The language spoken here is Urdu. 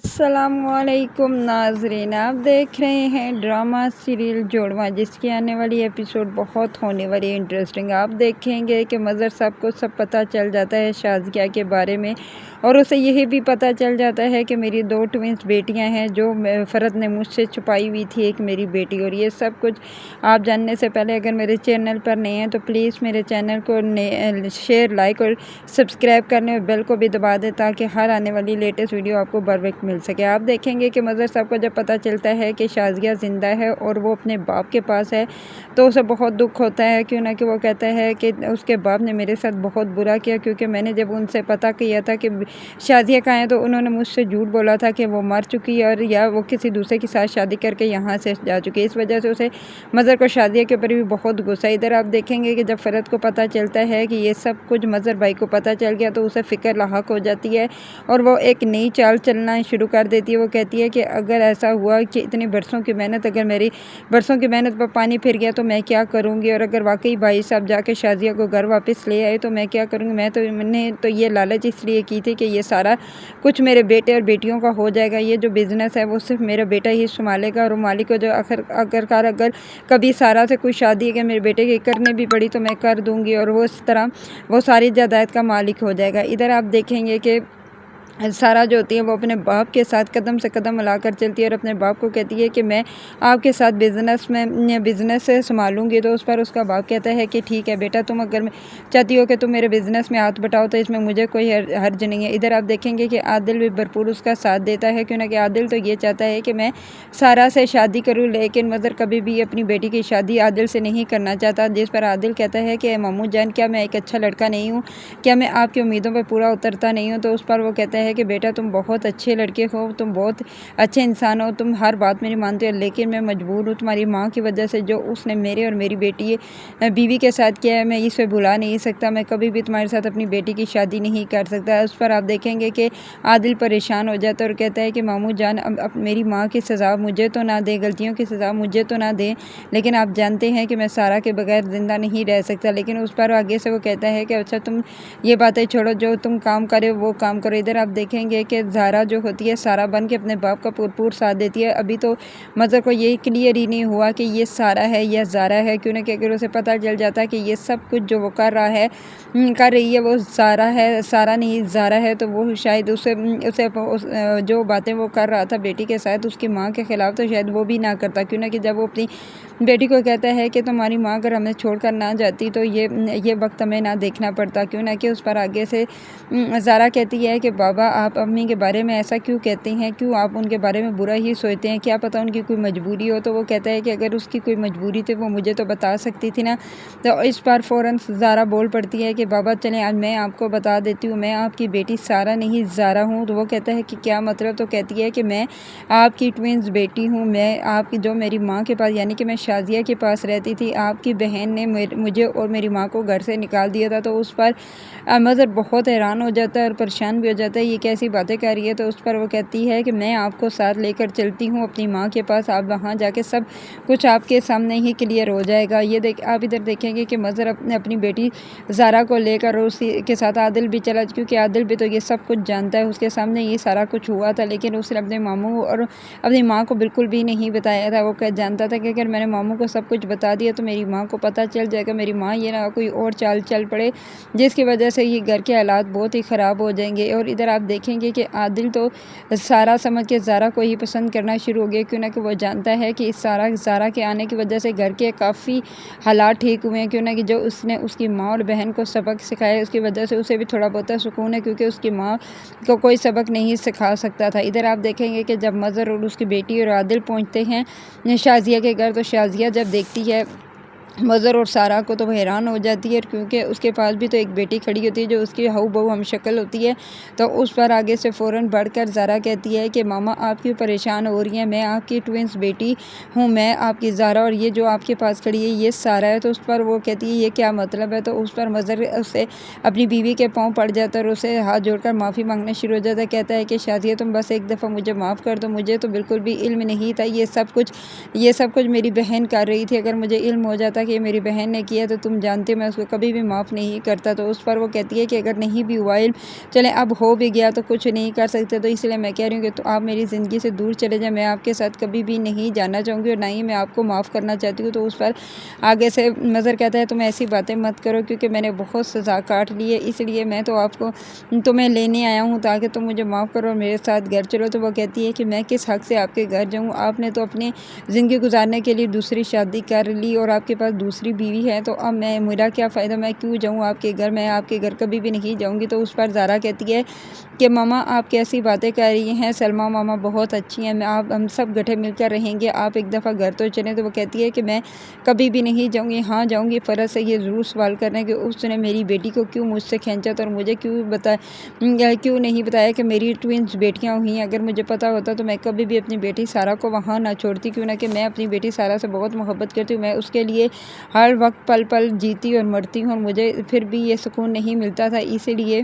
السلام علیکم ناظرین، آپ دیکھ رہے ہیں ڈرامہ سیریل جوڑواں، جس کی آنے والی ایپیسوڈ بہت ہونے والی انٹرسٹنگ۔ آپ دیکھیں گے کہ مظہر صاحب کو سب پتہ چل جاتا ہے شازیہ کے بارے میں، اور اسے یہی بھی پتہ چل جاتا ہے کہ میری 2 ٹوئنس بیٹیاں ہیں جو فرد نے مجھ سے چھپائی ہوئی تھی، ایک میری بیٹی۔ اور یہ سب کچھ آپ جاننے سے پہلے اگر میرے چینل پر نئے ہیں تو پلیز میرے چینل کو شیئر، لائک اور سبسکرائب کرنے اور بیل کو بھی دبا دیں تاکہ ہر آنے والی لیٹسٹ ویڈیو آپ کو بر وقت مل سکے۔ آپ دیکھیں گے کہ مظہر صاحب کو جب پتہ چلتا ہے کہ شازیہ زندہ ہے اور وہ اپنے باپ کے پاس ہے تو اسے بہت دکھ ہوتا ہے، کیوں نہ کہ وہ کہتا ہے کہ اس کے باپ نے میرے ساتھ بہت برا کیا، کیونکہ میں نے جب ان سے پتہ کیا تھا کہ شازیہ کہاں ہے تو انہوں نے مجھ سے جھوٹ بولا تھا کہ وہ مر چکی ہے، اور یا وہ کسی دوسرے کے ساتھ شادی کر کے یہاں سے جا چکی ہے۔ اس وجہ سے اسے مظہر کو شازیہ کے اوپر بھی بہت غصہ ہے۔ ادھر آپ دیکھیں گے کہ جب فرد کو پتہ چلتا ہے کہ یہ سب کچھ مظہر بھائی کو پتہ چل گیا تو اسے فکر لاحق ہو جاتی ہے اور وہ ایک نئی چال چلنا شروع کر دیتی ہے۔ وہ کہتی ہے کہ اگر ایسا ہوا کہ اتنی برسوں کی محنت، اگر میری برسوں کی محنت پر پانی پھر گیا تو میں کیا کروں گی، اور اگر واقعی بھائی صاحب جا کے شازیہ کو گھر واپس لے آئے تو میں کیا کروں گی۔ میں نے تو یہ لالچ اس لیے کی تھی کہ یہ سارا کچھ میرے بیٹے اور بیٹیوں کا ہو جائے گا، یہ جو بزنس ہے وہ صرف میرا بیٹا ہی سنبھالے گا، اور مالک کو جو اگر کبھی سارا سے کوئی شادی اگر میرے بیٹے کی کرنے بھی پڑی تو میں کر دوں گی، اور وہ اس طرح وہ ساری جائیداد کا مالک ہو جائے گا۔ ادھر آپ دیکھیں گے کہ سارا جو ہوتی ہے وہ اپنے باپ کے ساتھ قدم سے قدم ملا کر چلتی ہے اور اپنے باپ کو کہتی ہے کہ میں آپ کے ساتھ بزنس سنبھالوں گی۔ تو اس پر اس کا باپ کہتا ہے کہ ٹھیک ہے بیٹا، تم اگر چاہتی ہو کہ تم میرے بزنس میں ہاتھ بٹاؤ تو اس میں مجھے کوئی حرج نہیں ہے۔ ادھر آپ دیکھیں گے کہ عادل بھی بھرپور اس کا ساتھ دیتا ہے، کیوں نہ کہ عادل تو یہ چاہتا ہے کہ میں سارا سے شادی کروں، لیکن مظہر کبھی بھی اپنی بیٹی کی شادی عادل سے نہیں کرنا چاہتا، جس پر عادل کہتا ہے کہ ماموں جان، کیا میں ایک اچھا لڑکا نہیں ہوں، کیا میں آپ کی امیدوں پر پورا اترتا نہیں ہوں؟ تو اس پر وہ کہتا ہے کہ بیٹا تم بہت اچھے لڑکے ہو، تم بہت اچھے انسان ہو، تم ہر بات میری مانتے ہو، لیکن میں مجبور ہوں تمہاری ماں کی وجہ سے، جو اس نے میرے اور میری بیوی کے ساتھ کیا ہے میں اسے بھلا نہیں سکتا، میں کبھی بھی تمہارے ساتھ اپنی بیٹی کی شادی نہیں کر سکتا۔ اس پر آپ دیکھیں گے کہ عادل پریشان ہو جاتا ہے اور کہتا ہے کہ ماموں جان، میری ماں کی سزا مجھے تو نہ دے، غلطیوں کی سزا مجھے تو نہ دے، لیکن آپ جانتے ہیں کہ میں سارا کے بغیر زندہ نہیں رہ سکتا۔ لیکن اس پر آگے سے وہ کہتا ہے کہ اچھا تم یہ باتیں چھوڑو، جو تم کام کرے وہ کام کرو۔ ادھر آپ دیکھیں گے کہ زارا جو ہوتی ہے سارا بن کے اپنے باپ کا پورپور ساتھ دیتی ہے۔ ابھی تو مظہر کو یہ کلیئر ہی نہیں ہوا کہ یہ سارا ہے یا زارا ہے، کیوں نہ کہ اگر اسے پتہ چل جاتا کہ یہ سب کچھ جو وہ کر رہی ہے وہ سارا نہیں زارا ہے، تو وہ شاید اسے جو باتیں وہ کر رہا تھا بیٹی کے ساتھ اس کی ماں کے خلاف تو شاید وہ بھی نہ کرتا، کیوں نہ کہ جب وہ اپنی بیٹی کو کہتا ہے کہ تمہاری ماں اگر ہمیں چھوڑ کر نہ جاتی تو یہ وقت ہمیں نہ دیکھنا پڑتا، کیوں نہ کہ اس پر آگے سے زارا کہتی ہے کہ بابا آپ امی کے بارے میں ایسا کیوں کہتے ہیں، کیوں آپ ان کے بارے میں برا ہی سوچتے ہیں، کیا پتہ ان کی کوئی مجبوری ہو؟ تو وہ کہتا ہے کہ اگر اس کی کوئی مجبوری تھی وہ مجھے تو بتا سکتی تھی نا۔ تو اس پر فوراً زارا بول پڑتی ہے کہ بابا چلیں آج میں آپ کو بتا دیتی ہوں، میں آپ کی بیٹی سارا نہیں زارا ہوں۔ تو وہ کہتا ہے کہ کیا مطلب؟ تو کہتی ہے کہ میں آپ کی ٹوئنز بیٹی ہوں، میں آپ کی جو میری ماں کے پاس یعنی کہ میں شازیہ کے پاس رہتی تھی، آپ کی بہن نے مجھے اور میری ماں کو گھر سے نکال دیا تھا۔ تو اس پر مظہر بہت حیران ہو جاتا ہے اور پریشان بھی ہو جاتا ہے، یہ کیسی باتیں کر رہی ہے؟ تو اس پر وہ کہتی ہے کہ میں آپ کو ساتھ لے کر چلتی ہوں اپنی ماں کے پاس، آپ وہاں جا کے سب کچھ آپ کے سامنے ہی کلیئر ہو جائے گا۔ آپ ادھر دیکھیں گے کہ مظہر اپنی بیٹی زارا کو لے کر اسی کے ساتھ عادل بھی چلا، کیونکہ عادل بھی تو یہ سب کچھ جانتا ہے، اس کے سامنے یہ سارا کچھ ہوا تھا، لیکن اس نے اپنے ماموں اور اپنی ماں کو بالکل بھی نہیں بتایا تھا۔ وہ جانتا تھا کہ اگر میں نے ماموں کو سب کچھ بتا دیا تو میری ماں کو پتہ چل جائے گا، میری ماں یہ نہ کوئی اور چال چل پڑے جس کی وجہ سے یہ گھر کے حالات بہت ہی خراب ہو جائیں گے۔ اور ادھر آپ دیکھیں گے کہ عادل تو سارا سمجھ کے زارا کو ہی پسند کرنا شروع ہو گیا، کیوں نہ کہ وہ جانتا ہے کہ زارا کے آنے کی وجہ سے گھر کے کافی حالات ٹھیک ہوئے ہیں، کیوں نہ کہ جو اس نے اس کی ماں اور بہن کو سبق سکھایا اس کی وجہ سے اسے بھی تھوڑا بہت سکون ہے، کیونکہ اس کی ماں کو کوئی سبق نہیں سکھا سکتا تھا۔ ادھر آپ دیکھیں گے کہ جب مظہر اور اس کی بیٹی اور عادل پہنچتے ہیں شازیہ کے گھر تو شازیہ جب دیکھتی ہے مظہر اور سارا کو تو وہ حیران ہو جاتی ہے، کیونکہ اس کے پاس بھی تو ایک بیٹی کھڑی ہوتی ہے جو اس کی ہو بہو ہم شکل ہوتی ہے۔ تو اس پر آگے سے فوراً بڑھ کر زارا کہتی ہے کہ ماما آپ کیوں پریشان ہو رہی ہیں، میں آپ کی ٹوئنس بیٹی ہوں، میں آپ کی زارا، اور یہ جو آپ کے پاس کھڑی ہے یہ سارا ہے۔ تو اس پر وہ کہتی ہے یہ کیا مطلب ہے؟ تو اس پر مظہر اسے اپنی بیوی کے پاؤں پڑ جاتا ہے اور اسے ہاتھ جوڑ کر معافی مانگنا شروع ہو جاتا ہے، کہتا ہے کہ شازیہ تم بس ایک دفعہ مجھے معاف کر دو، مجھے تو بالکل بھی علم نہیں تھا، یہ سب کچھ میری بہن کر رہی تھی، اگر مجھے علم ہو جاتا جیسا کہ میری بہن نے کیا تو تم جانتے میں اس کو کبھی بھی معاف نہیں کرتا۔ تو اس پر وہ کہتی ہے کہ اگر نہیں بھی ہوا علم، چلیں اب ہو بھی گیا تو کچھ نہیں کر سکتے، تو اس لیے میں کہہ رہی ہوں کہ تو آپ میری زندگی سے دور چلے جائیں، میں آپ کے ساتھ کبھی بھی نہیں جانا چاہوں گی اور نہ ہی میں آپ کو معاف کرنا چاہتی ہوں۔ تو اس پر آگے سے مظہر کہتا ہے تم ایسی باتیں مت کرو کیونکہ میں نے بہت سزا کاٹ لی ہے، اس لیے میں تو آپ کو تمہیں لینے آیا ہوں تاکہ تم مجھے معاف کرو اور میرے ساتھ گھر چلو۔ تو وہ کہتی ہے کہ میں کس حق سے آپ کے گھر جاؤں، آپ نے تو اپنی زندگی گزارنے کے لیے دوسری شادی کر لی اور آپ کے پاس دوسری بیوی ہے، تو اب میرا کیا فائدہ، میں کیوں جاؤں آپ کے گھر، میں آپ کے گھر کبھی بھی نہیں جاؤں گی۔ تو اس پر زارا کہتی ہے کہ ماما آپ کیسی باتیں کر رہی ہیں، سلمیٰ ماما بہت اچھی ہیں، ہم سب گٹھے مل کر رہیں گے، آپ ایک دفعہ گھر تو چلیں۔ تو وہ کہتی ہے کہ میں کبھی بھی نہیں جاؤں گی، ہاں جاؤں گی، فرض سے یہ ضرور سوال کر رہے ہیں کہ اس نے میری بیٹی کو کیوں مجھ سے کھینچا تھا اور مجھے کیوں نہیں بتایا کہ میری ٹوئنز بیٹیاں ہوئی ہیں، اگر مجھے پتا ہوتا تو میں کبھی بھی اپنی بیٹی سارا کو وہاں نہ چھوڑتی، کیوں نہ کہ میں اپنی بیٹی سارا سے بہت محبت کرتی ہوں، میں اس کے لیے ہر وقت پل پل جیتی اور مرتی ہوں اور مجھے پھر بھی یہ سکون نہیں ملتا تھا، اسی لیے